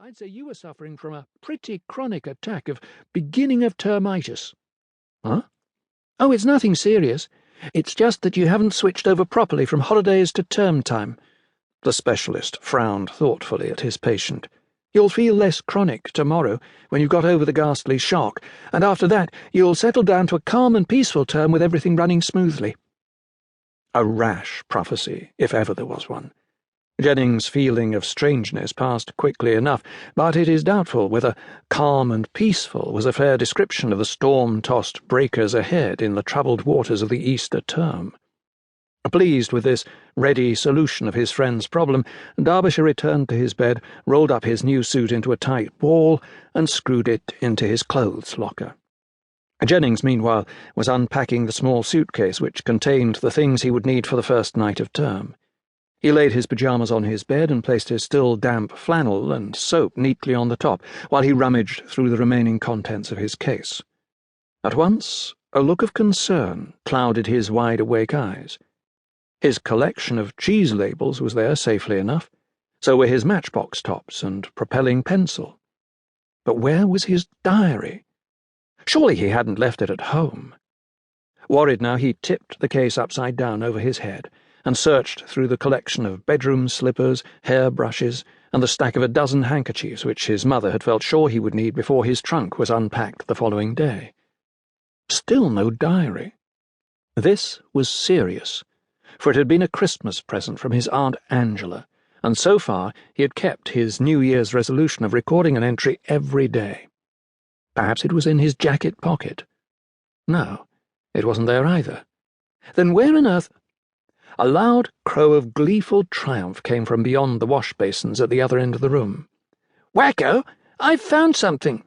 I'd say you were suffering from a pretty chronic attack of beginning of termitis. Huh? Oh, it's nothing serious. It's just that you haven't switched over properly from holidays to term time. The specialist frowned thoughtfully at his patient. You'll feel less chronic tomorrow, when you've got over the ghastly shock, and after that you'll settle down to a calm and peaceful term with everything running smoothly. A rash prophecy, if ever there was one. Jennings' feeling of strangeness passed quickly enough, but it is doubtful whether calm and peaceful was a fair description of the storm-tossed breakers ahead in the troubled waters of the Easter term. Pleased with this ready solution of his friend's problem, Darbishire returned to his bed, rolled up his new suit into a tight ball, and screwed it into his clothes locker. Jennings, meanwhile, was unpacking the small suitcase which contained the things he would need for the first night of term. He laid his pyjamas on his bed and placed his still damp flannel and soap neatly on the top, while he rummaged through the remaining contents of his case. At once, a look of concern clouded his wide-awake eyes. His collection of cheese labels was there safely enough, so were his matchbox tops and propelling pencil. But where was his diary? Surely he hadn't left it at home. Worried now, he tipped the case upside down over his head and searched through the collection of bedroom slippers, hairbrushes, and the stack of a dozen handkerchiefs which his mother had felt sure he would need before his trunk was unpacked the following day. Still no diary. This was serious, for it had been a Christmas present from his Aunt Angela, and so far he had kept his New Year's resolution of recording an entry every day. Perhaps it was in his jacket pocket. No, it wasn't there either. Then where on earth— A loud crow of gleeful triumph came from beyond the wash-basins at the other end of the room. "Wacko, I've found something!"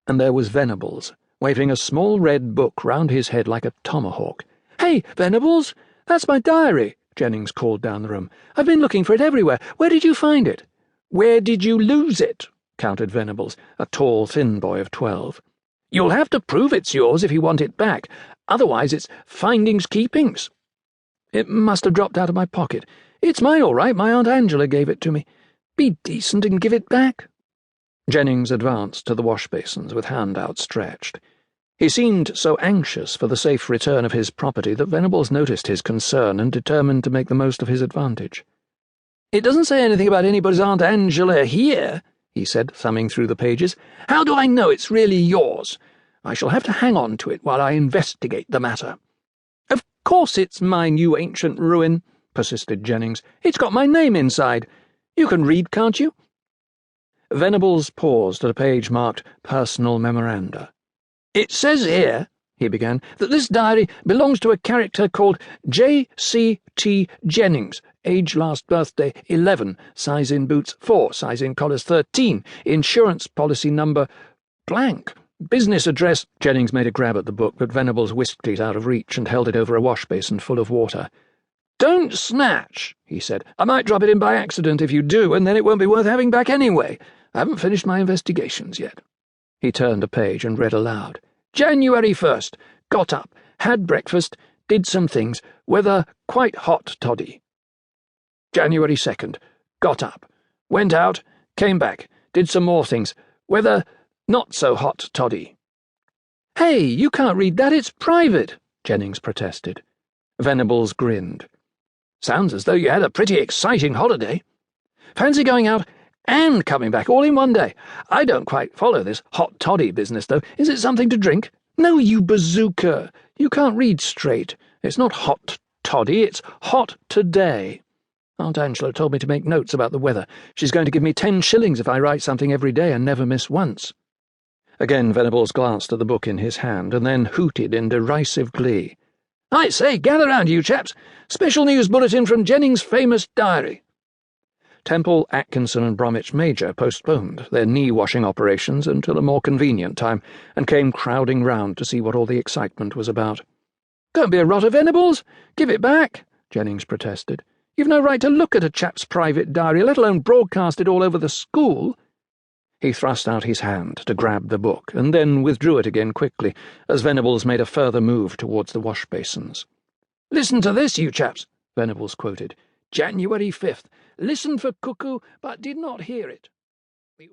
And there was Venables, waving a small red book round his head like a tomahawk. "Hey, Venables! That's my diary," Jennings called down the room. "I've been looking for it everywhere. Where did you find it?" "Where did you lose it?" countered Venables, a tall, thin boy of 12. "You'll have to prove it's yours if you want it back. Otherwise it's findings keepings." "It must have dropped out of my pocket. It's mine all right. My Aunt Angela gave it to me. Be decent and give it back." Jennings advanced to the wash-basins with hand outstretched. He seemed so anxious for the safe return of his property that Venables noticed his concern and determined to make the most of his advantage. "It doesn't say anything about anybody's Aunt Angela here," he said, thumbing through the pages. "How do I know it's really yours? I shall have to hang on to it while I investigate the matter." "Of course it's mine, you ancient ruin," persisted Jennings. "It's got my name inside. You can read, can't you?" Venables paused at a page marked Personal Memoranda. "It says here," he began, "that this diary belongs to a character called J.C.T. Jennings, age last birthday 11, size in boots 4, size in collars 13, insurance policy number blank. Business address—" Jennings made a grab at the book, but Venables whisked it out of reach and held it over a wash-basin full of water. "Don't snatch," he said. "I might drop it in by accident if you do, and then it won't be worth having back anyway. I haven't finished my investigations yet." He turned a page and read aloud. "January 1st. Got up, had breakfast, did some things. Weather quite hot toddy. January 2nd. Got up, went out, came back, did some more things. Weather not so hot toddy." "Hey, you can't read that, it's private," Jennings protested. Venables grinned. "Sounds as though you had a pretty exciting holiday. Fancy going out and coming back all in one day. I don't quite follow this hot toddy business, though. Is it something to drink?" "No, you bazooka. You can't read straight. It's not hot toddy, it's hot today. Aunt Angela told me to make notes about the weather. She's going to give me 10 shillings if I write something every day and never miss once." Again Venables glanced at the book in his hand, and then hooted in derisive glee. "I say, gather round, you chaps. Special news bulletin from Jennings' famous diary." Temple, Atkinson and Bromwich Major postponed their knee-washing operations until a more convenient time, and came crowding round to see what all the excitement was about. "Don't be a rotter, Venables. Give it back," Jennings protested. "You've no right to look at a chap's private diary, let alone broadcast it all over the school." He thrust out his hand to grab the book, and then withdrew it again quickly, as Venables made a further move towards the wash-basins. "Listen to this, you chaps," Venables quoted. "January 5th. Listened for cuckoo, but did not hear it."